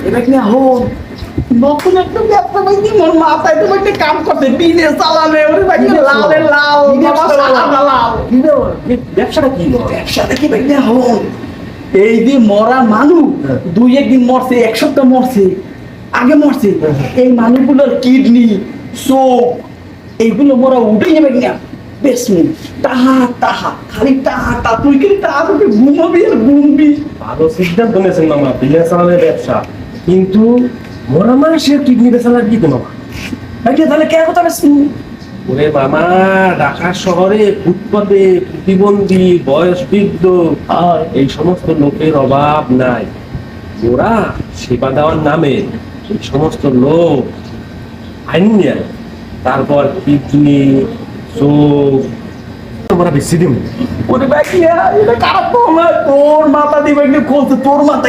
এটা কি হোক নতুন একটা ব্যবসা ভাই কি মোর মাথায় তো একটা কাম করতে বিদেশ চালানে ওরে ভাই লালে লাল বাবা সাদা লাল ব্যবসাটা কি? ব্যবসাটা কি ভাই না হোক এই যে মরা মানুষ দুই একদিন মরছে এক সপ্তাহ মরছে আগে মরছে এই মানুষগুলোর কিডনি চোখ এইগুলো মোরা উঠে যাবে না বেসমি তাহা তাহা খালি তাহা তা তুই কি তাহা তোকে ঘুমাবি আর ঘুমবি ভালো সিদ্ধান্ত নিয়েছেন মামা, বিদেশ চালানের ব্যবসা। কিন্তু মরা মানুষের কিডনি বেচালার কি মামা? ভাইটা তাহলে কে কথা বেসমি ওরে মামা, ঢাকা শহরে ফুটপাতে প্রতিবন্ধী বয়স বৃদ্ধ এই সমস্ত লোকের অভাব নাই। ওরা সেবা দেওয়ার নামে এই সমস্ত লোক আইন নেয়, তারপর কিডনি চোখ আমরা বেশি দিব। ওরে ভাই এটা খারাপ তো আমার তোর মাথা দিবে একটু খোলছে তোর মাথায়